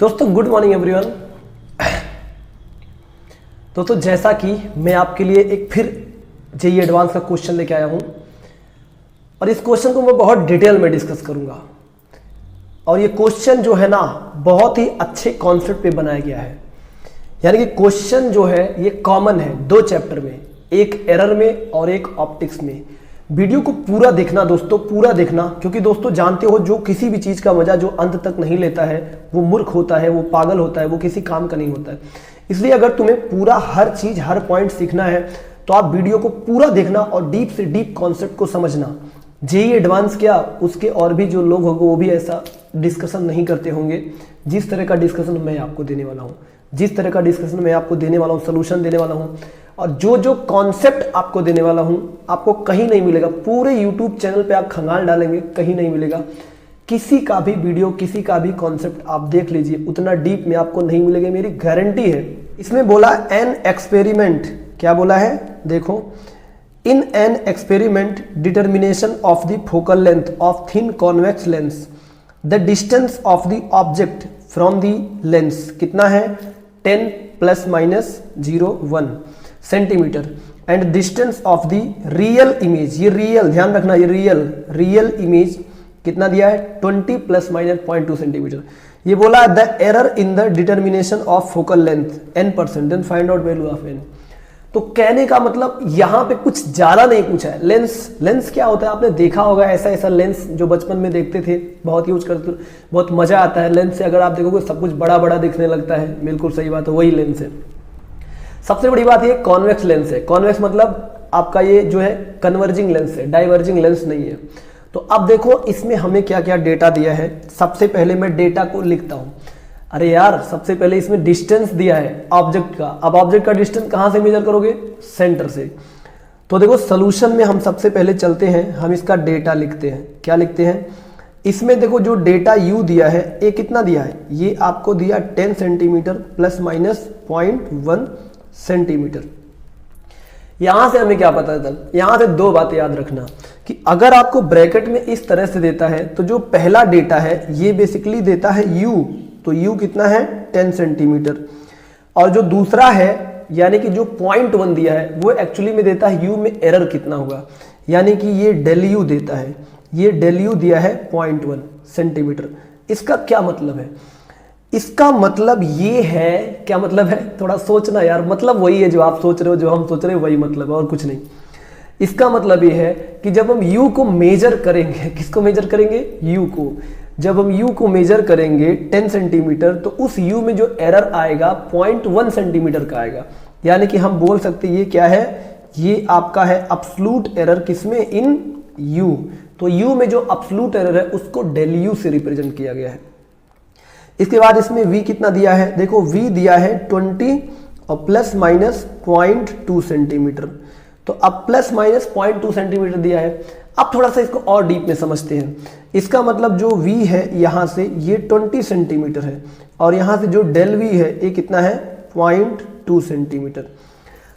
दोस्तों good morning everyone. दोस्तों जैसा कि मैं आपके लिए एक फिर जेईई एडवांस का क्वेश्चन लेके आया हूं और इस क्वेश्चन को मैं बहुत डिटेल में डिस्कस करूंगा। और ये क्वेश्चन जो है ना बहुत ही अच्छे कॉन्सेप्ट पे बनाया गया है। यानी कि क्वेश्चन जो है ये कॉमन है दो चैप्टर में, एक एरर में और एक ऑप्टिक्स में। वीडियो को पूरा देखना दोस्तों, पूरा देखना, क्योंकि दोस्तों जानते हो जो किसी भी चीज का मजा जो अंत तक नहीं लेता है वो मूर्ख होता है, वो पागल होता है, वो किसी काम का नहीं होता है। इसलिए अगर तुम्हें पूरा हर चीज हर पॉइंट सीखना है तो आप वीडियो को पूरा देखना और डीप से डीप कॉन्सेप्ट को समझना। जेईई एडवांस क्या उसके और भी जो लोग होंगे वो भी ऐसा डिस्कशन नहीं करते होंगे जिस तरह का डिस्कशन मैं आपको देने वाला हूँ, जिस तरह का डिस्कशन मैं आपको देने वाला हूँ, सोल्यूशन देने वाला हूँ और जो जो कॉन्सेप्ट आपको देने वाला हूं आपको कहीं नहीं मिलेगा। पूरे यूट्यूब चैनल पे आप खंगाल डालेंगे कहीं नहीं मिलेगा। किसी का भी वीडियो, किसी का भी कॉन्सेप्ट आप देख लीजिए, उतना डीप में आपको नहीं मिलेगा, मेरी गारंटी है। इसमें बोला एन एक्सपेरिमेंट, क्या बोला है देखो, in an experiment determination of the focal length of thin convex lens the distance of the object from the lens कितना है 10 ± 0.1 centimetre and distance of the real image, ये रियल ध्यान रखना, ये रियल इमेज कितना दिया है 20 ± 0.2 सेंटीमीटर। ये बोला the error in the determination of focal length n%, then find out value of n। तो कहने का मतलब यहां पे कुछ ज्यादा नहीं पूछा है। लेंस क्या होता है आपने देखा होगा, ऐसा लेंस जो बचपन में देखते थे, बहुत यूज करते, बहुत मजा आता है लेंस से। अगर आप देखोगे सब कुछ बड़ा बड़ा दिखने लगता है, बिल्कुल सही बात है, वही लेंस है। सबसे बड़ी बात ये कॉन्वेक्स लेंस है। कॉन्वेक्स मतलब आपका ये जो है कन्वर्जिंग लेंस है, डाइवर्जिंग लेंस नहीं है। तो अब देखो इसमें हमें क्या क्या डेटा दिया है। सबसे पहले मैं डेटा को लिखता हूं। अरे यार सबसे पहले इसमें डिस्टेंस दिया है ऑब्जेक्ट का। अब ऑब्जेक्ट का डिस्टेंस कहां से मेजर करोगे, सेंटर से। तो देखो सोल्यूशन में हम सबसे पहले चलते हैं, हम इसका डेटा लिखते हैं। क्या लिखते हैं इसमें, देखो जो डेटा यू दिया है ये कितना दिया है, ये आपको दिया 10 सेंटीमीटर ±0.1 सेंटीमीटर। यहां से हमें क्या पता चल, यहां से दो बातें याद रखना कि अगर आपको ब्रैकेट में इस तरह से देता है तो जो पहला डेटा है ये बेसिकली देता है u, तो u कितना है 10 सेंटीमीटर, और जो दूसरा है यानी कि जो 0.1 दिया है वो एक्चुअली में देता है u में एरर कितना होगा, यानी कि ये डेल u देता है, ये डेल u दिया है 0.1 सेंटीमीटर। इसका क्या मतलब है, इसका मतलब ये है, क्या मतलब है थोड़ा सोचना यार, मतलब वही है जो आप सोच रहे हो, जो हम सोच रहे हो वही मतलब है और कुछ नहीं। इसका मतलब ये है कि जब हम u को मेजर करेंगे, किसको मेजर करेंगे u को, जब हम u को मेजर करेंगे 10 सेंटीमीटर तो उस u में जो एरर आएगा 0.1 सेंटीमीटर का आएगा। यानी कि हम बोल सकते ये क्या है, ये आपका है अब्सोल्यूट एरर, किसमें इन u। तो u में जो अब्सोल्यूट एरर है उसको डेल u से रिप्रेजेंट किया गया है। इसके बाद इसमें v कितना दिया है, देखो v दिया है 20 और ±0.2 सेंटीमीटर। तो अब ±0.2 सेंटीमीटर दिया है। अब थोड़ा सा इसको और डीप में समझते हैं। इसका मतलब जो v है यहां से ये 20 सेंटीमीटर है और यहां से जो डेल v है ये कितना है 0.2 सेंटीमीटर।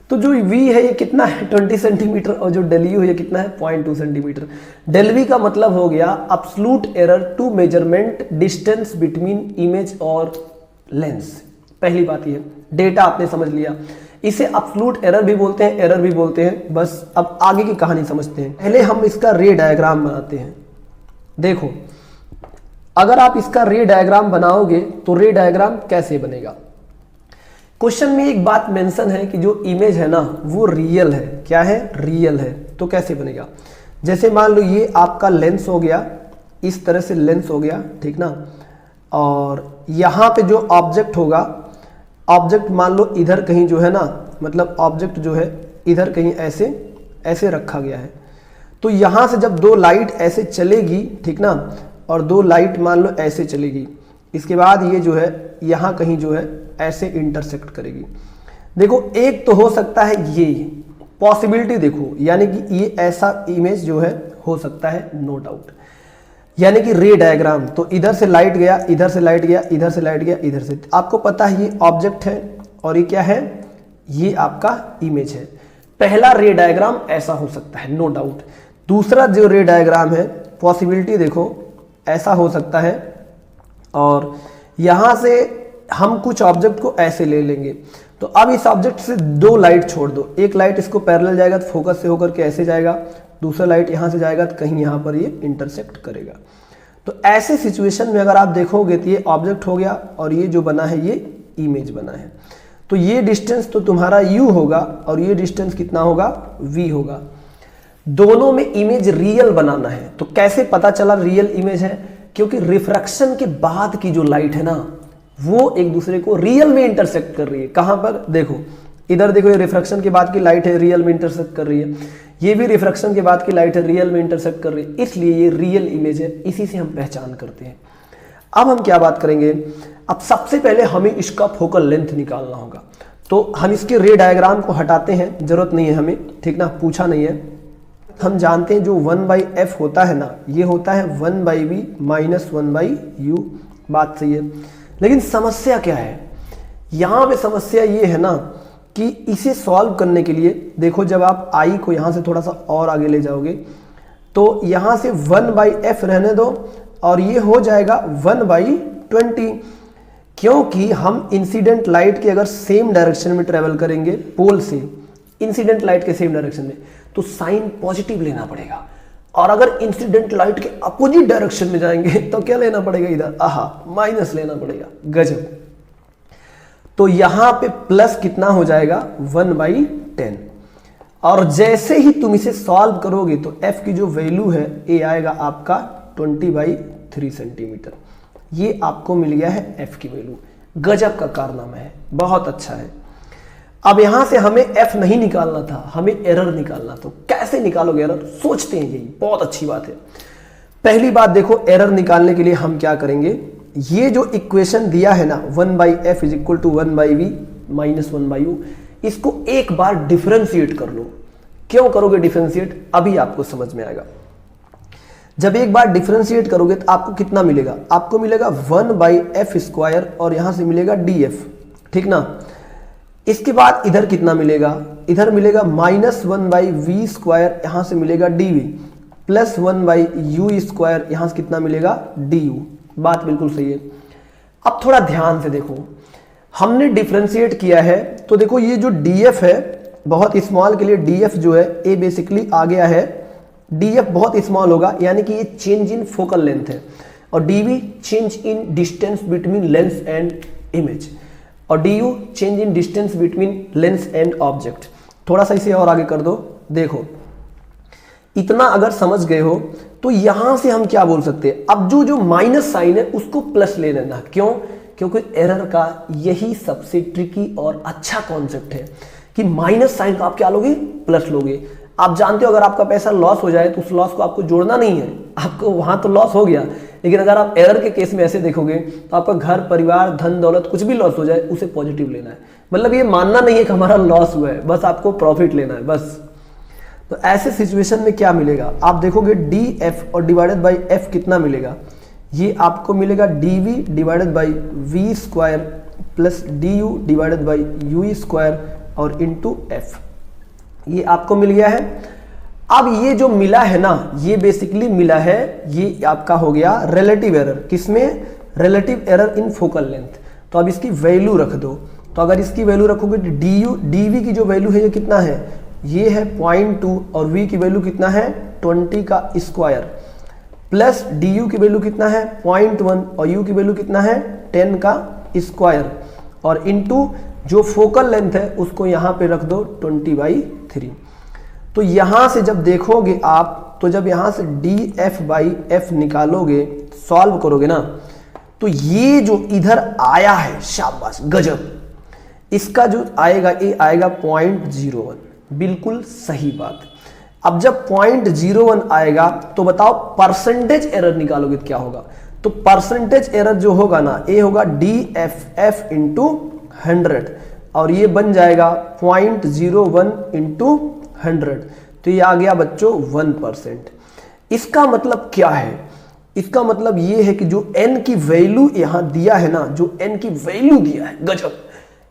तो जो v है ये कितना है 20 सेंटीमीटर और जो डेल u है ये कितना है 0.2 सेंटीमीटर। डेल v का मतलब हो गया absolute error to measurement distance between image और लेंस। पहली बात ये डेटा आपने समझ लिया, इसे अब्सोल्यूट एरर भी बोलते हैं, एरर भी बोलते हैं। बस अब आगे की कहानी समझते हैं। पहले हम इसका रे डायग्राम बनाते हैं। देखो अगर आप इसका रे डायग्राम बनाओगे तो रे डायग्राम कैसे बनेगा, क्वेश्चन में एक बात मेंशन है कि जो इमेज है ना वो रियल है। क्या है, रियल है। तो कैसे बनेगा, जैसे मान लो ये आपका लेंस हो गया, इस तरह से लेंस हो गया, ठीक ना, और यहां पे जो ऑब्जेक्ट होगा, ऑब्जेक्ट मान लो इधर कहीं जो है ना, मतलब ऑब्जेक्ट जो है इधर कहीं ऐसे ऐसे रखा गया है। तो यहां से जब दो लाइट ऐसे चलेगी, ठीक ना, और दो लाइट मान लो ऐसे चलेगी, इसके बाद ये जो है यहां कहीं जो है ऐसे इंटरसेक्ट करेगी। देखो एक तो हो सकता है ये पॉसिबिलिटी, देखो यानी कि ये ऐसा इमेज जो है हो सकता है, नो डाउट। यानी कि रे डायग्राम, तो इधर से लाइट गया, इधर से लाइट गया, इधर से लाइट गया, इधर से, आपको पता है ये ऑब्जेक्ट है और ये क्या है, ये आपका इमेज है। पहला रे डायग्राम ऐसा हो सकता है, नो डाउट। दूसरा जो रे डायग्राम है पॉसिबिलिटी देखो ऐसा हो सकता है, और यहां से हम कुछ ऑब्जेक्ट को ऐसे ले लेंगे, तो अब इस ऑब्जेक्ट से दो लाइट छोड़ दो, एक लाइट इसको पैरेलल जाएगा तो फोकस से होकर के ऐसे जाएगा, दूसरा लाइट यहां से जाएगा तो कहीं यहां पर ये इंटरसेक्ट करेगा। तो ऐसे सिचुएशन में अगर आप देखोगे तो ये ऑब्जेक्ट हो गया और ये जो बना है ये इमेज बना है। तो ये डिस्टेंस तो तुम्हारा u होगा और ये डिस्टेंस कितना होगा, v होगा। दोनों में इमेज रियल बनाना है। तो कैसे पता चला रियल इमेज है, क्योंकि रिफ्रैक्शन के बाद की जो लाइट है ना वो एक दूसरे को रियल में इंटरसेक्ट कर रही है। कहां पर, देखो इधर देखो, ये रिफ्रैक्शन के बाद की लाइट है, रियल में इंटरसेक्ट कर रही है, ये भी रिफ्रैक्शन के बाद की लाइट है, रियल में इंटरसेक्ट कर रही है, इसलिए ये रियल इमेज है, इसी से हम पहचान करते हैं। अब हम क्या बात करेंगे, अब सबसे पहले हमें इसका फोकल लेंथ निकालना होगा। तो हम इसके रे डायग्राम को हटाते हैं, जरूरत नहीं है हमें, ठीक ना, पूछा नहीं है। हम जानते हैं जो 1/f होता है ना, ये होता है 1/v माइनस 1/u, बात सही है। लेकिन समस्या क्या है, यहाँ पे समस्या ये है ना कि इसे सॉल्व करने के लिए देखो, जब आप i को यहाँ से थोड़ा सा और आगे ले जाओगे तो यहाँ से 1/f रहने दो और ये हो जाएगा 1/20, क्योंकि हम इंसिडेंट लाइट के अगर सेम डायरेक्शन में ट्रेवल करेंगे पोल से, इंसिडेंट लाइट के सेम डायरेक्शन में, तो साइन पॉजिटिव लेना पड़ेगा। और अगर इंसिडेंट लाइट के अपोजिट डायरेक्शन में जाएंगे तो क्या लेना पड़ेगा, इधर माइनस लेना पड़ेगा। गजब। तो यहां पे प्लस कितना हो जाएगा, 1/10। और जैसे ही तुम इसे सॉल्व करोगे तो f की जो वैल्यू है ये आएगा आपका 20/3 सेंटीमीटर। ये आपको मिल गया है f की वैल्यू। गजब का कारनामा है, बहुत अच्छा है। अब यहां से हमें f नहीं निकालना था, हमें एरर निकालना। तो कैसे निकालोगे एरर, सोचते हैं, यही बहुत अच्छी बात है। पहली बात देखो, एरर निकालने के लिए हम क्या करेंगे, ये जो इक्वेशन दिया है ना 1/f is equal to 1/v minus 1/u, इसको एक बार डिफरेंशिएट कर लो। क्यों करोगे डिफरेंशिएट, अभी आपको समझ में आएगा। जब एक बार डिफरेंशिएट करोगे तो आपको कितना मिलेगा, आपको मिलेगा 1/f² और यहां से मिलेगा df, ठीक ना। इसके बाद इधर कितना मिलेगा, इधर मिलेगा माइनस 1/v², यहां से मिलेगा dv, प्लस 1/u², यहां से कितना मिलेगा du। बात बिल्कुल सही है। अब थोड़ा ध्यान से देखो, हमने डिफरेंशिएट किया है तो देखो ये जो df है, बहुत स्मॉल के लिए df जो है ये बेसिकली आ गया है, df बहुत स्मॉल होगा, यानी कि ये चेंज इन फोकल लेंथ है, और dv change in distance between lens and image, और du change in distance between lens and object. थोड़ा सा इसे और आगे कर दो, देखो इतना अगर समझ गए हो तो यहां से हम क्या बोल सकते हैं, अब जो माइनस साइन है उसको प्लस ले लेना। क्यों, क्योंकि एरर का यही सबसे ट्रिकी और अच्छा कॉन्सेप्ट है कि माइनस साइन का आप क्या लोगे, प्लस लोगे। आप जानते हो अगर आपका पैसा लॉस हो जाए तो उस लॉस को आपको जोड़ना नहीं है, आपको वहां तो लॉस हो गया, लेकिन अगर आप एरर के केस में ऐसे देखोगे तो आपका घर परिवार धन दौलत कुछ भी लॉस हो जाए उसे पॉजिटिव लेना है। मतलब ये मानना नहीं है कि हमारा लॉस हुआ है, बस आपको प्रॉफिट लेना है बस। तो ऐसे सिचुएशन में क्या मिलेगा, आप देखोगे df और डिवाइडेड बाई f कितना मिलेगा, ये आपको मिलेगा dv divided by v² plus du divided by u² और इंटू f, ये आपको मिल गया है। अब ये जो मिला है ना, ये बेसिकली मिला है, ये आपका हो गया रिलेटिव एरर। किसमें, relative error in focal length. तो अब इसकी वैल्यू रख दो, तो अगर इसकी वैल्यू रखोगे तो dv की जो वैल्यू है ये कितना है, ये है 0.2 और v की वैल्यू कितना है 20 का स्क्वायर, प्लस du की वैल्यू कितना है 0.1 और u की वैल्यू कितना है 10 का स्क्वायर, और इनटू जो फोकल लेंथ है उसको यहां पे रख दो 20/3। तो यहां से जब देखोगे आप, तो जब यहां से df/f निकालोगे, सॉल्व करोगे ना, तो ये जो इधर आया है, शाबाश गजब, इसका जो आएगा ये आएगा 0.01, बिल्कुल सही बात। अब जब 0.01 आएगा तो बताओ परसेंटेज एरर निकालोगे तो क्या होगा, तो परसेंटेज एरर जो होगा ना ये होगा dff इंटू 100 और ये बन जाएगा 0.01 इंटू 100, तो ये आ गया बच्चों 1%। इसका मतलब क्या है, इसका मतलब ये है कि जो n की वैल्यू यहां दिया है ना, जो n की वैल्यू दिया है, गजब,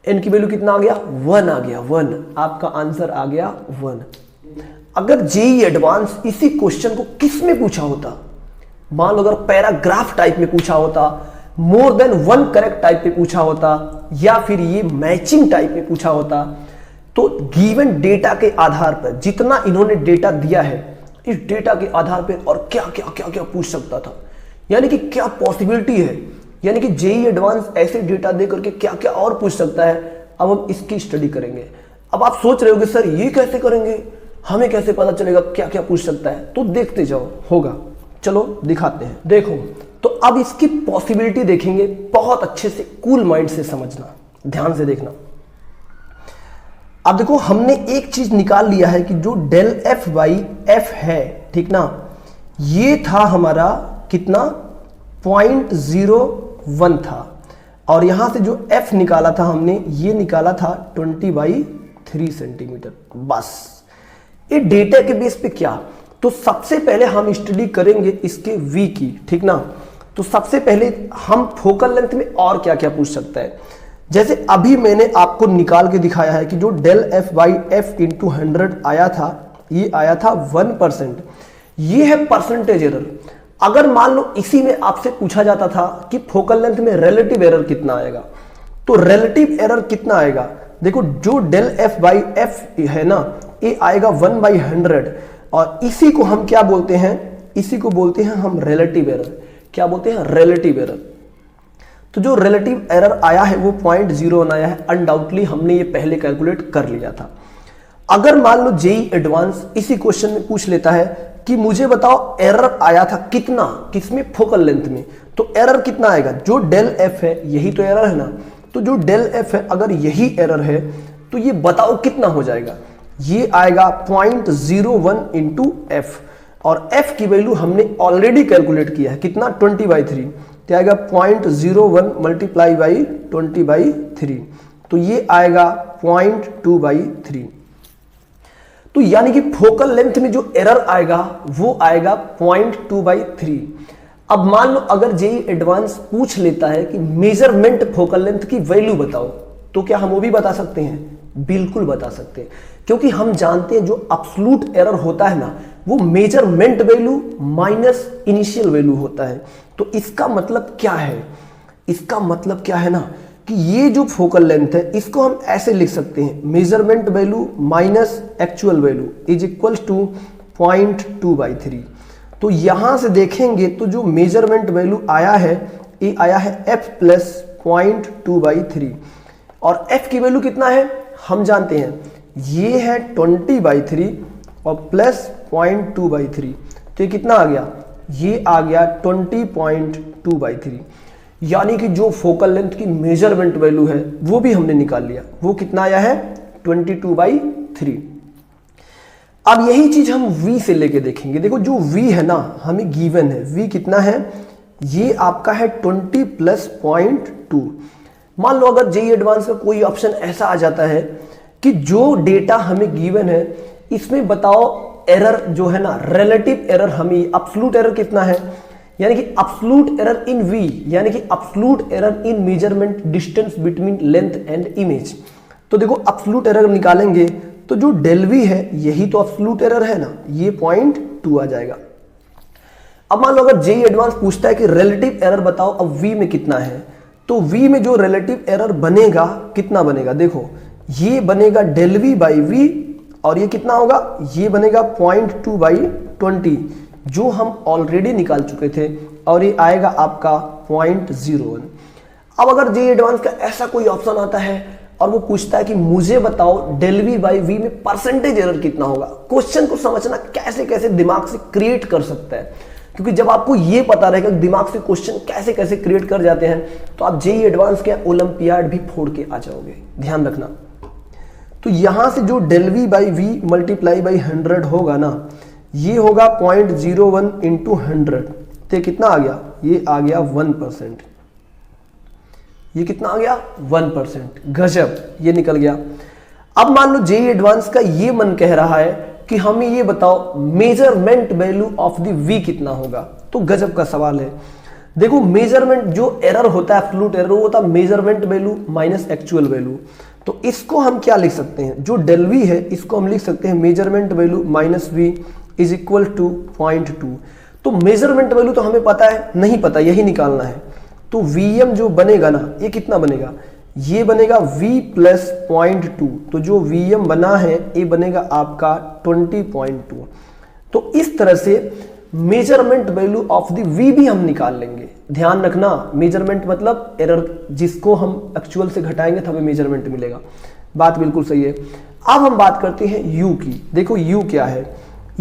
n की वैल्यू कितना आ गया 1 आ गया 1, आपका आंसर आ गया 1। अगर जेईई एडवांस इसी क्वेश्चन को किस में पूछा होता, मान लो अगर पैराग्राफ टाइप में पूछा होता, more than one correct type पे पूछा होता या फिर ये मैचिंग टाइप में पूछा होता, तो गिवन डेटा के आधार पर जितना इन्होंने डेटा दिया है, इस डेटा के आधार पर और क्या क्या क्या क्या पूछ सकता था, यानी कि क्या पॉसिबिलिटी है, यानी कि जेईई एडवांस ऐसे डेटा दे करके क्या क्या और पूछ सकता है। अब हम इसकी स्टडी करेंगे। अब आप सोच रहे होगे सर ये कैसे करेंगे, हमें कैसे पता चलेगा क्या क्या पूछ सकता है, तो देखते जाओ, होगा। चलो दिखाते हैं। देखो तो अब इसकी पॉसिबिलिटी देखेंगे, बहुत अच्छे से कूल माइंड से समझना, ध्यान से देखना। अब देखो हमने एक चीज निकाल लिया है कि जो डेल एफ बाई एफ है, ठीक ना, ये था हमारा कितना 0.01 था, और यहां से जो एफ निकाला था हमने, ये निकाला था 20/3 सेंटीमीटर। बस ये डेटा के बेस पे क्या, तो सबसे पहले हम स्टडी करेंगे इसके वी की, ठीक ना। तो सबसे पहले हम फोकल लेंथ में और क्या क्या पूछ सकता है, जैसे अभी मैंने आपको निकाल के दिखाया है कि जो del F by F into 100 आया था, ये आया था 1%। ये है परसेंटेज एरर। अगर मान लो इसी में आपसे पूछा जाता था कि फोकल लेंथ में रिलेटिव एरर कितना आएगा, तो रिलेटिव एरर कितना आएगा, देखो जो डेल एफ बाई एफ है ना, ये आएगा 1/100, और इसी को हम क्या बोलते हैं, इसी को बोलते हैं हम रिलेटिव एरर। क्या बोलते हैं, रिलेटिव एरर। तो जो रिलेटिव एरर आया है वो 0.01 आया है, अनडाउटली हमने ये पहले कैलकुलेट कर लिया था। अगर मान लो जेईई एडवांस इसी क्वेश्चन में पूछ लेता है कि मुझे बताओ एरर आया था कितना, किसमें, फोकल लेंथ में, तो एरर कितना आएगा, जो डेल एफ है यही तो एरर है ना, तो जो डेल एफ है अगर यही एरर है तो ये बताओ कितना हो जाएगा, ये आएगा 0.01 इंटू एफ, और एफ की वैल्यू हमने ऑलरेडी कैलकुलेट किया है, कितना 20/3, तो आएगा 0.01 मल्टीप्लाई बाई 20/3, तो ये आएगा 0.2/3। तो यानी कि फोकल लेंथ में जो एरर आएगा वो आएगा 0.2/3। अब मान लो अगर जेईई एडवांस पूछ लेता है कि मेजरमेंट फोकल लेंथ की वैल्यू बताओ, तो क्या हम वो भी बता सकते हैं, बिल्कुल बता सकते हैं, क्योंकि हम जानते हैं जो एब्सोल्यूट एरर होता है ना, वो measurement value minus initial value होता है। तो इसका मतलब क्या है, इसका मतलब क्या है ना कि ये जो फोकल लेंथ है इसको हम ऐसे लिख सकते हैं, measurement value minus actual value is equal to 0.2/3। तो यहां से देखेंगे तो जो मेजरमेंट वैल्यू आया है ये आया है f प्लस 0.2/3, और f की वैल्यू कितना है हम जानते हैं, ये है 20/3 और प्लस 0.2/3, तो ये कितना आ गया, ये आ गया 20.2/3। यानी कि जो फोकल लेंथ की मेजरमेंट वैल्यू है वो भी हमने निकाल लिया, वो कितना आया है 22/3। अब यही चीज हम v से लेके देखेंगे। देखो जो v है ना हमें गिवन है, v कितना है, ये आपका है 20 प्लस 0.2। मान लो अगर जेईई एडवांस का कोई ऑप्शन ऐसा आ जाता है कि जो डेटा हमें गिवन है इसमें बताओ एरर जो है ना, रिलेटिव एरर, हमें एब्सोल्यूट एरर कितना है, यानी कि एब्सोल्यूट एरर इन v, यानी कि absolute error in measurement distance between length and image. तो देखो एब्सोल्यूट एरर निकालेंगे तो जो डेल v है यही तो एब्सोल्यूट एरर है ना, ये 0.2 आ जाएगा। अब मान लो अगर जेईई एडवांस पूछता है कि रिलेटिव एरर बताओ अब v में कितना है, तो v में जो रिलेटिव एरर बनेगा कितना बनेगा, देखो ये बनेगा डेल v बाई v, और ये कितना होगा, ये बनेगा 0.2/20 जो हम ऑलरेडी निकाल चुके थे, और ये आएगा आपका 0.01। अब अगर जेईई एडवांस का ऐसा कोई ऑप्शन आता है और वो पूछता है कि मुझे बताओ डेल v बाई v में परसेंटेज एरर कितना होगा, क्वेश्चन को समझना कैसे कैसे दिमाग से क्रिएट कर सकता है, क्योंकि जब आपको ये पता रहेगा दिमाग से क्वेश्चन कैसे कैसे क्रिएट कर जाते हैं तो आप जेईई एडवांस के ओलंपियाड भी फोड़ के आ जाओगे, ध्यान रखना। तो यहां से जो del v by v multiply by 100 होगा ना, ये होगा 0.01 इंटू 100, तो कितना आ गया, ये आ गया 1%, ये कितना आ गया 1%, गजब, ये निकल गया। अब मान लो जेईई एडवांस का ये मन कह रहा है कि हमें ये बताओ measurement value of the v कितना होगा, तो गजब का सवाल है। देखो मेजरमेंट जो एरर होता है, एब्सोल्यूट एरर, वो होता है measurement value minus actual value. तो इसको हम क्या लिख सकते हैं, जो डेल v है इसको हम लिख सकते हैं measurement value minus v is equal to 0.2। तो मेजरमेंट वैल्यू तो हमें पता है, नहीं पता यही निकालना है, तो Vm जो बनेगा ना, ये कितना बनेगा, ये बनेगा V प्लस 0.2। तो जो Vm बना है ये बनेगा आपका 20.2। तो इस तरह से measurement value of the V भी हम निकाल लेंगे। ध्यान रखना, मेजरमेंट मतलब एरर जिसको हम एक्चुअल से घटाएंगे तब मेजरमेंट मिलेगा। बात बिल्कुल सही है। अब हम बात करते हैं U की। देखो U क्या है,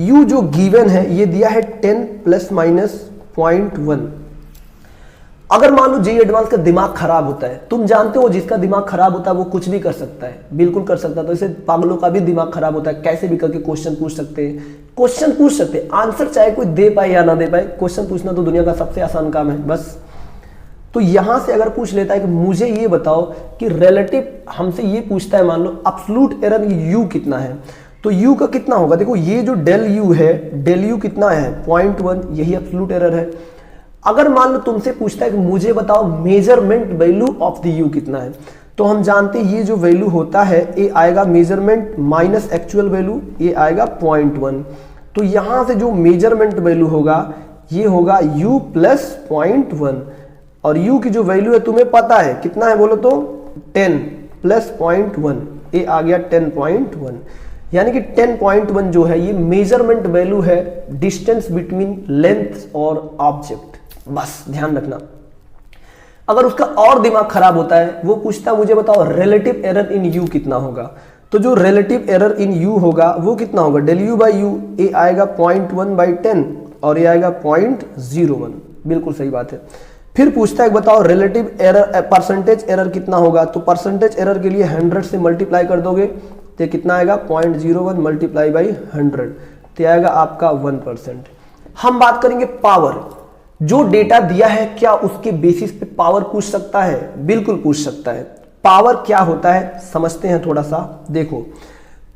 U जो गिवन है ये दिया है 10 प्लस माइनस 0.1। अगर मान लो जेईई एडवांस का दिमाग खराब होता है, तुम जानते हो जिसका दिमाग खराब होता है वो कुछ भी कर सकता है, बिल्कुल कर सकता है। तो इसे पागलों का भी दिमाग खराब होता है, कैसे भी करके क्वेश्चन पूछ सकते हैं, क्वेश्चन पूछ सकते हैं, आंसर चाहे कोई दे पाए या ना दे पाए, क्वेश्चन पूछना तो दुनिया का सबसे आसान काम है बस। तो यहां से अगर पूछ लेता है कि मुझे ये बताओ कि रिलेटिव, हमसे ये पूछता है मान लो एब्सोल्यूट एरर यू कितना है, तो यू का कितना होगा। देखो ये जो डेल यू है, डेल यू कितना है 0.1, यही एब्सोल्यूट एरर है। अगर मान लो तुमसे पूछता है कि मुझे बताओ measurement value of the you कितना है, तो हम जानते हैं ये जो वैल्यू होता है ये आएगा मेजरमेंट माइनस एक्चुअल वैल्यू, ये आएगा 0.1। तो यहां से जो मेजरमेंट वैल्यू होगा ये होगा u प्लस 0.1, और u की जो वैल्यू है तुम्हें पता है कितना है, बोलो तो 10 प्लस 0.1, ये आ गया 10.1। यानी कि 10.1 जो है ये मेजरमेंट वैल्यू है डिस्टेंस बिटवीन लेंथ और ऑब्जेक्ट। बस ध्यान रखना। अगर उसका और दिमाग खराब होता है, वो पूछता है मुझे बताओ रिलेटिव एरर इन यू कितना होगा, तो जो रिलेटिव एरर इन यू होगा वो कितना होगा, डेल यू बाई यू, ये आएगा 0.1/10 और ये आएगा 0.01। बिल्कुल सही बात है। फिर पूछता है बताओ रिलेटिव एरर, परसेंटेज एरर कितना होगा, तो परसेंटेज एरर के लिए 100 से मल्टीप्लाई कर दोगे तो कितना आएगा 0.01 मल्टीप्लाई बाई 100, तो आएगा आपका 1%। हम बात करेंगे पावर। जो डेटा दिया है क्या उसके बेसिस पे पावर पूछ सकता है, बिल्कुल पूछ सकता है। पावर क्या होता है समझते हैं थोड़ा सा। देखो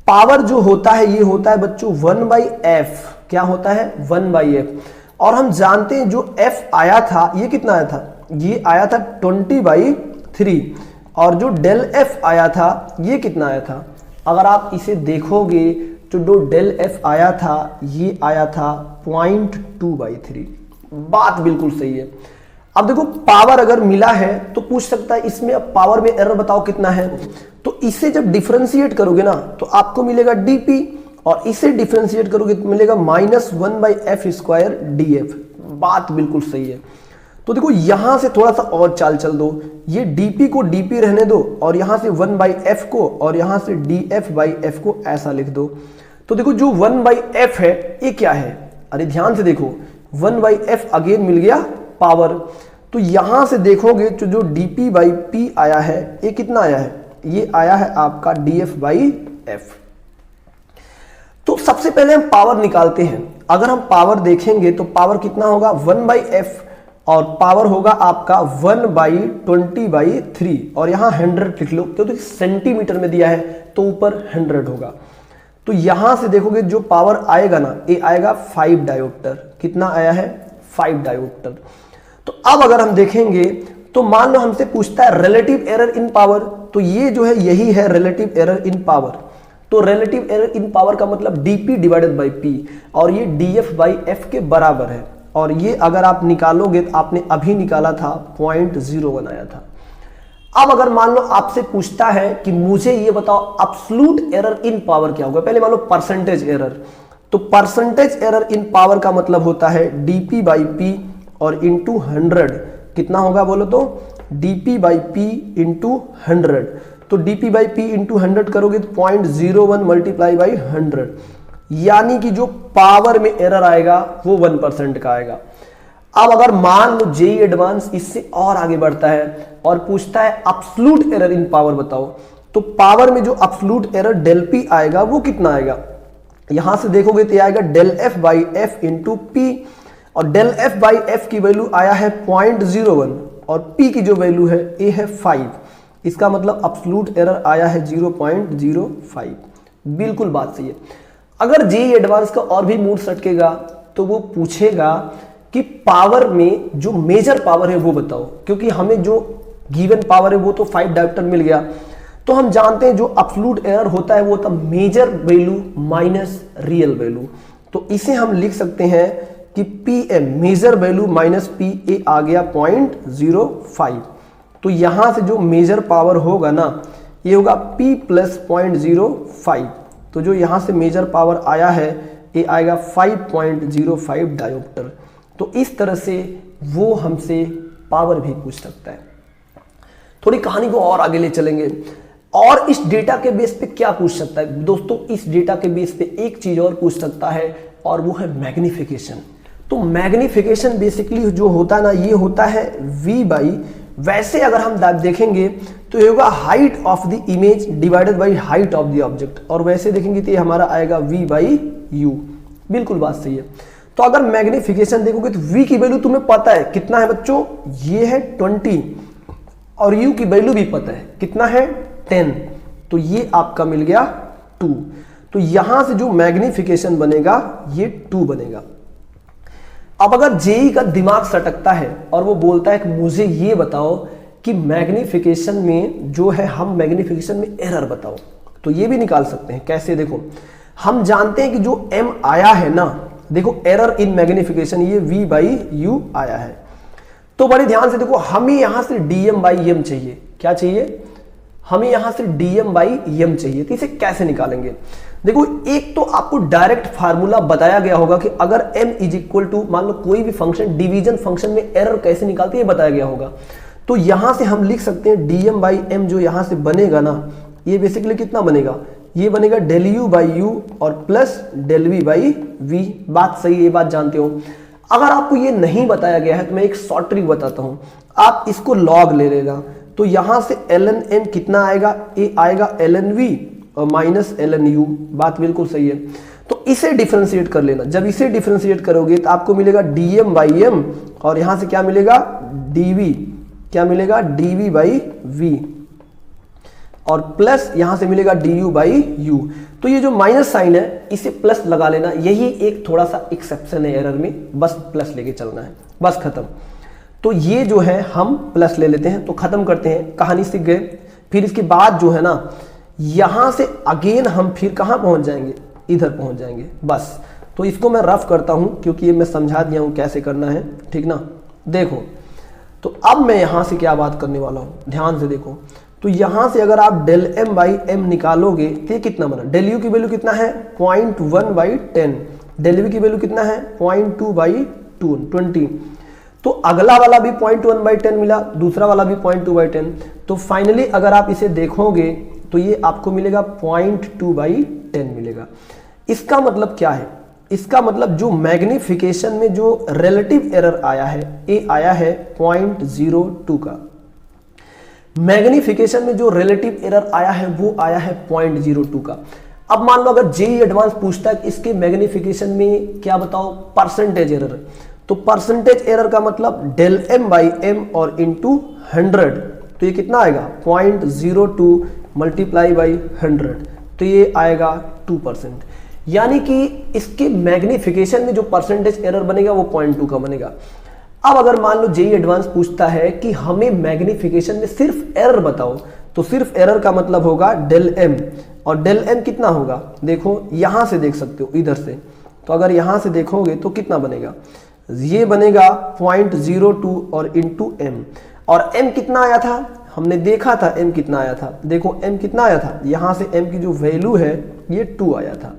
पावर जो होता है ये होता है बच्चों 1/f। क्या होता है 1/f, और हम जानते हैं जो f आया था ये कितना आया था, ये आया था 20/3, और जो डेल f आया था ये कितना आया था। अगर आप इसे देखोगे तो जो डेल f आया था ये आया था 0.2/3। बात बिल्कुल सही है। अब देखो पावर अगर मिला है तो पूछ सकता है इसमें, अब पावर में एरर बताओ कितना है, तो इसे जब डिफरेंशिएट करोगे ना तो आपको मिलेगा dp, और इसे डिफरेंशिएट करोगे तो मिलेगा -1/f² df। बात बिल्कुल सही है। तो देखो यहां से थोड़ा सा और चाल चल दो, ये dp को dp रहने दो और यहां से 1/f को और यहां से df/f को ऐसा लिख दो। तो देखो जो 1/f है ये क्या है, अरे ध्यान से देखो 1/f अगेन मिल गया पावर। तो यहां से देखोगे जो dp/p आया है ये कितना आया है, ये आया है आपका df/f। तो सबसे पहले हम पावर निकालते हैं। अगर हम पावर देखेंगे तो पावर कितना होगा 1/f, और पावर होगा आपका 1/20/3, और यहां 100 लिख लो क्योंकि सेंटीमीटर में दिया है तो ऊपर 100 होगा। तो यहां से देखोगे जो पावर आएगा ना ये आएगा 5 डायोप्टर। कितना आया है 5 डायोप्टर। तो अब अगर हम देखेंगे तो मान लो हमसे पूछता है रिलेटिव एरर इन पावर, तो ये जो है यही है रिलेटिव एरर इन पावर। तो रिलेटिव एरर इन पावर का मतलब dp डिवाइडेड बाई p, और ये df/f के बराबर है, और ये अगर आप निकालोगे तो आपने अभी निकाला था 0.01 आया था। अब अगर मान लो आपसे पूछता है कि मुझे ये बताओ एब्सोल्यूट एरर इन पावर क्या होगा, पहले मान लो परसेंटेज एरर, तो परसेंटेज एरर इन पावर का मतलब होता है dp/p और इंटू 100। कितना होगा बोलो तो dp/p इंटू 100। तो dp/p इंटू 100 करोगे तो 0.01 मल्टीप्लाई बाई 100, यानी कि जो पावर में एरर आएगा वो 1% का आएगा। अब अगर मान लो जेईई एडवांस इससे और आगे बढ़ता है और पूछता है एब्सोल्यूट एरर इन पावर बताओ, तो पावर में जो एब्सोल्यूट एरर डेल p आएगा वो कितना आएगा, यहां से देखोगे तो आएगा डेल f/f इंटू p, और डेल f/f की वैल्यू आया है 0.01 और p की जो वैल्यू है ये है 5। इसका मतलब एब्सोल्यूट एरर आया है 0.05। बिल्कुल बात सही है। अगर जेईई एडवांस का और भी मूड सटकेगा तो वो पूछेगा कि पावर में जो मेजर पावर है वो बताओ, क्योंकि हमें जो गिवन पावर है वो तो 5 डायोप्टर मिल गया। तो हम जानते हैं जो एब्सोल्यूट एरर होता है वो होता है measure value minus real value. तो इसे हम लिख सकते हैं कि PM measure value minus PA आ गया 0.05। तो यहां से जो मेजर पावर होगा ना ये होगा P प्लस 0.05। तो जो यहां से मेजर पावर आया है ये आएगा 5.05 डायोप्टर। तो इस तरह से वो हमसे पावर भी पूछ सकता है। थोड़ी कहानी को और आगे ले चलेंगे और इस डेटा के बेस पे क्या पूछ सकता है दोस्तों, इस डेटा के बेस पे एक चीज और पूछ सकता है और वो है मैग्निफिकेशन। तो मैग्निफिकेशन बेसिकली जो होता है ना ये होता है V बाई, वैसे अगर हम देखेंगे तो ये होगा height of the image divided by height of the object, और वैसे देखेंगे तो ये हमारा आएगा V बाई U। बिल्कुल बात सही है। तो अगर मैग्निफिकेशन देखोगे तो V की वैल्यू तुम्हें पता है कितना है बच्चों, ये है 20 और U की वैल्यू भी पता है कितना है 10, तो ये आपका मिल गया 2। तो यहां से जो मैग्निफिकेशन बनेगा ये 2 बनेगा। अब अगर जेई का दिमाग सटकता है और वो बोलता है कि मुझे ये बताओ कि मैग्निफिकेशन में जो है हम मैग्निफिकेशन में एरर बताओ, तो ये भी निकाल सकते हैं। कैसे, देखो हम जानते हैं कि जो m आया है ना, देखो एरर इन मैग्निफिकेशन ये V बाई U आया है। तो बड़े ध्यान से देखो हमें यहां से dm बाई m चाहिए। क्या चाहिए, हमें यहां से dm बाई m चाहिए। तो इसे कैसे निकालेंगे, देखो एक तो आपको डायरेक्ट फार्मूला बताया गया होगा कि अगर m इज इक्वल टू मान लो कोई भी फंक्शन डिवीजन फंक्शन में एरर कैसे निकालते हैं बताया गया होगा। तो यहां से हम लिख सकते हैं dm बाई m जो यहां से बनेगा ना ये बेसिकली कितना बनेगा, ये बनेगा डेल u बाई u और plus del v by v। बात सही है, ये बात जानते हो। अगर आपको ये नहीं बताया गया है तो मैं एक शॉर्ट ट्रिक बताता हूं, आप इसको लॉग ले लेगा तो यहां से ln m कितना आएगा, ये आएगा ln v और माइनस ln u। बात बिल्कुल सही है। तो इसे डिफरेंशिएट कर लेना, जब इसे डिफरेंशिएट करोगे तो आपको मिलेगा dm बाई m और यहां से क्या मिलेगा dv, क्या मिलेगा dv बाई v और प्लस यहां से मिलेगा du बाई u। तो ये जो माइनस साइन है इसे प्लस लगा लेना, यही एक थोड़ा सा एक्सेप्शन है एरर में, बस प्लस लेके चलना है, बस खत्म। तो ये जो है हम प्लस ले लेते हैं, तो खत्म करते हैं, कहानी सीख गए। फिर इसके बाद जो है ना यहां से अगेन हम फिर कहां पहुंच जाएंगे, इधर पहुंच जाएंगे बस। तो इसको मैं रफ करता हूं क्योंकि ये मैं समझा दिया हूं कैसे करना है, ठीक ना। देखो तो अब मैं यहां से क्या बात करने वाला हूं, ध्यान से देखो। तो यहां से अगर आप डेल m बाई m निकालोगे तो ये कितना बना, डेल u की वैल्यू कितना है 0.1 बाई 10, डेल v की वैल्यू कितना है 0.2 बाई 20। तो अगला वाला भी 0.1 बाई 10 मिला, दूसरा वाला भी 0.2 बाई 10। तो फाइनली अगर आप इसे देखोगे तो ये आपको मिलेगा 0.2 बाई 10 मिलेगा। इसका मतलब क्या है, इसका मतलब जो मैग्निफिकेशन में जो रिलेटिव एरर आया है ये आया है 0.02 का। मैग्निफिकेशन में जो रिलेटिव एरर आया है वो आया है 0.02 का। अब मान लो अगर जेईई एडवांस पूछता है कि इसके मैग्निफिकेशन में क्या बताओ परसेंटेज एरर, तो परसेंटेज एरर का मतलब डेल m बाई m और इंटू 100, तो ये कितना आएगा 0.02 मल्टीप्लाई बाई 100, तो ये आएगा 2%। यानी कि इसके मैग्निफिकेशन में जो परसेंटेज एरर बनेगा वो 0.2 का बनेगा। अब अगर मान लो जेईई एडवांस पूछता है कि हमें मैग्निफिकेशन में सिर्फ एरर बताओ, तो सिर्फ एरर का मतलब होगा डेल m, और डेल m कितना होगा, देखो यहां से देख सकते हो इधर से। तो अगर यहां से देखोगे तो कितना बनेगा, ये बनेगा 0.02 और इंटू m, और m कितना आया था हमने देखा था, m कितना आया था, देखो m कितना आया था, यहां से m की जो वैल्यू है ये 2 आया था।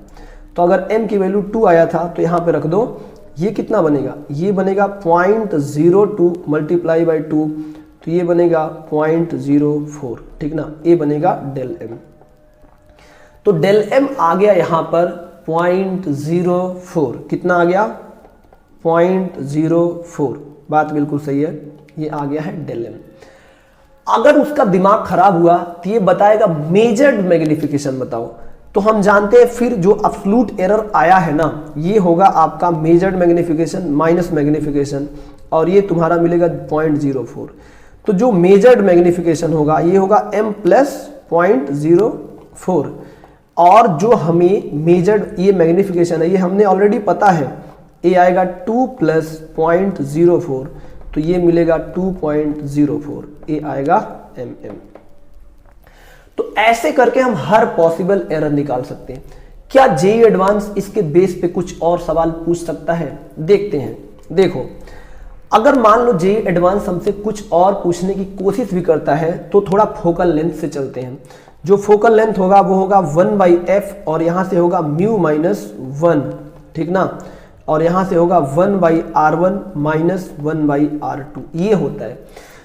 तो अगर m की वैल्यू 2 आया था तो यहां पे रख दो, ये कितना बनेगा, ये बनेगा 0.02 मल्टीप्लाई बाई 2, तो ये बनेगा 0.04, ठीक ना, ये बनेगा डेल m। तो डेल m आ गया यहां पर 0.04, कितना आ गया 0.04, बात बिल्कुल सही है, ये आ गया है डेल m। अगर उसका दिमाग खराब हुआ तो ये बताएगा मेजर्ड मैग्निफिकेशन बताओ, तो हम जानते हैं फिर जो एब्सोल्यूट एरर आया है ना ये होगा आपका मेजर्ड मैग्निफिकेशन माइनस मैग्निफिकेशन, और ये तुम्हारा मिलेगा 0.04। तो जो मेजर्ड मैग्निफिकेशन होगा ये होगा m प्लस 0.04, और जो हमें मेजर्ड ये मैग्निफिकेशन है ये हमने ऑलरेडी पता है, ये आएगा 2 प्लस 0.04, तो ये मिलेगा 2.04, ये आएगा mm। तो ऐसे करके हम हर पॉसिबल एरर निकाल सकते हैं। क्या जेईई एडवांस इसके बेस पे कुछ और सवाल पूछ सकता है? देखते हैं। देखो, अगर मान लो जेईई एडवांस हमसे कुछ और पूछने की कोशिश भी करता है तो थोड़ा फोकल लेंथ से चलते हैं। जो फोकल लेंथ होगा वो होगा 1/f और यहां से होगा म्यू माइनस 1, ठीक ना, और यहां से होगा 1/r1 माइनस 1/r2, ये होता है।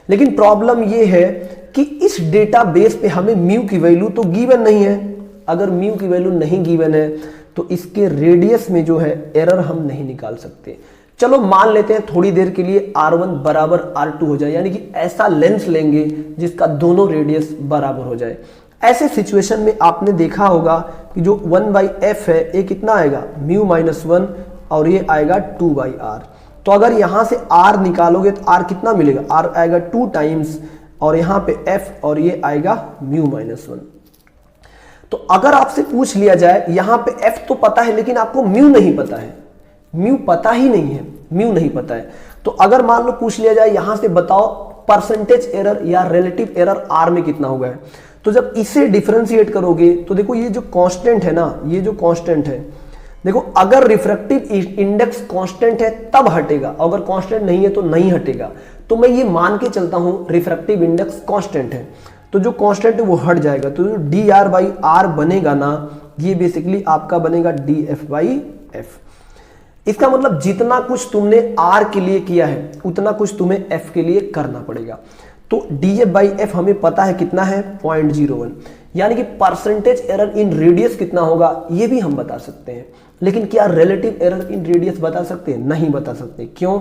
लेकिन प्रॉब्लम ये है कि इस डेटा बेस पे हमें म्यू की वैल्यू तो गिवन नहीं है। अगर म्यू की वैल्यू नहीं गिवन है तो इसके रेडियस में जो है एरर हम नहीं निकाल सकते। चलो मान लेते हैं थोड़ी देर के लिए r1 बराबर r2 हो जाए, यानी कि ऐसा लेंस लेंगे जिसका दोनों रेडियस बराबर हो जाए। ऐसे सिचुएशन में आपने देखा होगा कि जो 1/f है ये कितना आएगा, म्यू माइनस 1, और ये आएगा 2/r। तो अगर यहां से r निकालोगे तो r कितना मिलेगा, r आएगा 2 टाइम्स और यहां पे f और ये आएगा म्यू माइनस 1। तो अगर आपसे पूछ लिया जाए, यहां पे f तो पता है लेकिन आपको म्यू नहीं पता है, म्यू पता ही नहीं है, म्यू नहीं पता है, तो अगर मान लो पूछ लिया जाए यहां से बताओ परसेंटेज एरर या रिलेटिव एरर r में कितना होगा, तो जब इसे डिफरेंशिएट करोगे तो देखो ये जो कांस्टेंट है ना, ये जो कांस्टेंट है, देखो अगर रिफ्रैक्टिव इंडेक्स कांस्टेंट है तब हटेगा, अगर कांस्टेंट नहीं है तो नहीं हटेगा। तो मैं ये मान के चलता हूं रिफ्रैक्टिव इंडेक्स कांस्टेंट है, तो जो कांस्टेंट है वो हट जाएगा, तो जो dr/r बनेगा ना, ये बेसिकली आपका बनेगा df/f। इसका मतलब जितना कुछ तुमने r के लिए किया है उतना कुछ तुम्हें f के लिए करना पड़ेगा। तो df/f हमें पता है कितना है, 0.01, यानी कि परसेंटेज एरर इन रेडियस कितना होगा ये भी हम बता सकते हैं। लेकिन क्या रिलेटिव एरर इन रेडियस बता सकते हैं? नहीं बता सकते। क्यों?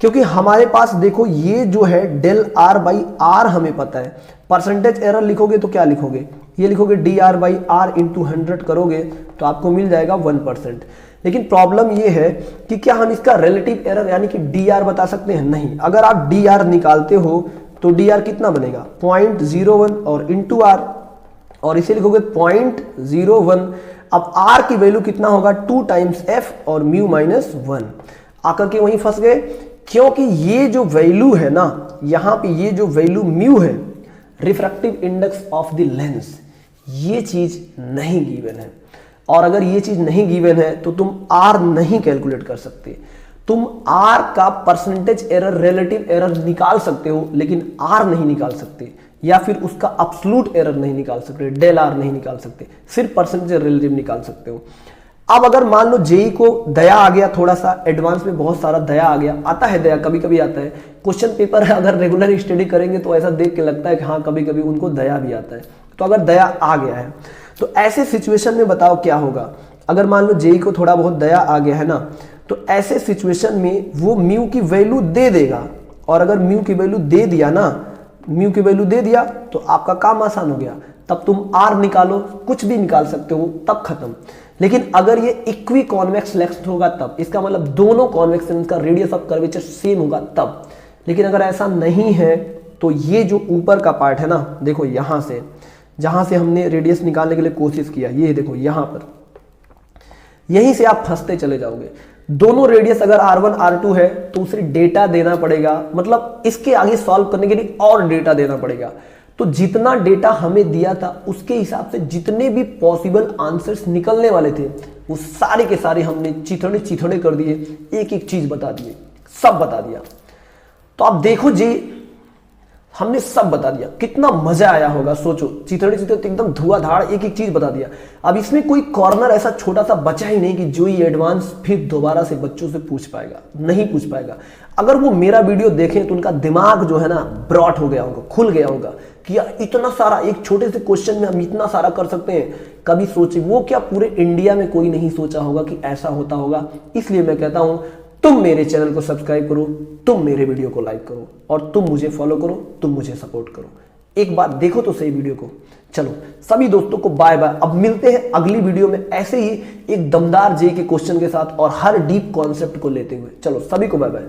क्योंकि हमारे पास देखो ये जो है डेल r/r हमें पता है। परसेंटेज एरर लिखोगे तो क्या लिखोगे, ये लिखोगे dr/r इंटू 100 करोगे तो आपको मिल जाएगा 1%। लेकिन प्रॉब्लम ये है कि क्या हम इसका रिलेटिव एरर यानी कि dr बता सकते हैं? नहीं। अगर आप dr निकालते हो तो dr कितना बनेगा, 0.01 और इंटू r, और इसे लिखोगे 0.01। अब r की वैल्यू कितना होगा, 2 टाइम्स f और म्यू माइनस 1। आकर के वहीं फंस गए, क्योंकि ये जो वैल्यू है ना, यहां पे ये जो वैल्यू म्यू है, refractive index of the lens, ये चीज नहीं गिवन है। और अगर ये चीज नहीं गिवन है तो तुम r नहीं कैलकुलेट कर सकते। तुम r का परसेंटेज एरर, रिलेटिव एरर निकाल सकते हो लेकिन r नहीं निकाल सकते, या फिर उसका एब्सोल्यूट एरर नहीं निकाल सकते, डेल r नहीं निकाल सकते, सिर्फ परसेंटेज रिलेटिव निकाल सकते हो। अब अगर मान लो जेईई को दया आ गया, थोड़ा सा एडवांस में बहुत सारा दया आ गया, आता है दया, कभी कभी आता है। क्वेश्चन पेपर है, अगर रेगुलर स्टडी करेंगे तो ऐसा देख के लगता है कि हाँ कभी कभी उनको दया भी आता है। तो अगर दया आ गया है तो ऐसे सिचुएशन में बताओ क्या होगा। अगर मान लो जेईई को थोड़ा बहुत दया आ गया है ना, तो ऐसे सिचुएशन में वो म्यू की वैल्यू दे देगा, और अगर म्यू की वैल्यू दे दिया ना, म्यू की वैल्यू दे दिया तो आपका काम आसान हो गया। तब तुम r निकालो, कुछ भी निकाल सकते हो, तब खत्म। लेकिन अगर ये इक्वी कॉन्वेक्स लेंस होगा तब, इसका मतलब दोनों कॉन्वेक्स लेंस का रेडियस ऑफ कर्वेचर सेम होगा तब। लेकिन अगर ऐसा नहीं है तो ये जो ऊपर का पार्ट है ना, देखो यहां से, जहां से हमने रेडियस निकालने के लिए कोशिश किया, ये देखो यहां पर, यहीं से आप फंसते चले जाओगे। दोनों रेडियस अगर r1 r2 है तो उसे डेटा देना पड़ेगा, मतलब इसके आगे सॉल्व करने के लिए और डेटा देना पड़ेगा। तो जितना डेटा हमें दिया था उसके हिसाब से जितने भी पॉसिबल आंसर्स निकलने वाले थे वो सारे के सारे हमने चिथड़े चिथड़े कर दिए, एक एक चीज बता दिए, सब बता दिया। तो आप देखो जी, हमने सब बता दिया, कितना मजा आया होगा। सोचो, चिथड़े चिथड़े एकदम धुआंधार एक एक चीज बता दिया। अब इसमें कोई कॉर्नर ऐसा छोटा सा बचा ही नहीं कि जो ये एडवांस फिर दोबारा से बच्चों से पूछ पाएगा, नहीं पूछ पाएगा। अगर वो मेरा वीडियो देखें तो उनका दिमाग जो है ना ब्रॉड हो गया होगा, खुल गया होगा कि यार इतना सारा एक छोटे से क्वेश्चन में हम इतना सारा कर सकते हैं। कभी सोचे, वो क्या पूरे इंडिया में कोई नहीं सोचा होगा कि ऐसा होता होगा। इसलिए मैं कहता हूं तुम मेरे चैनल को सब्सक्राइब करो, तुम मेरे वीडियो को लाइक करो, और तुम मुझे फॉलो करो, तुम मुझे सपोर्ट करो। एक बार देखो तो सही वीडियो को। चलो सभी दोस्तों को बाय बाय। अब मिलते हैं अगली वीडियो में ऐसे ही एक दमदार जेईई के क्वेश्चन के साथ और हर डीप कॉन्सेप्ट को लेते हुए। चलो सभी को बाय बाय।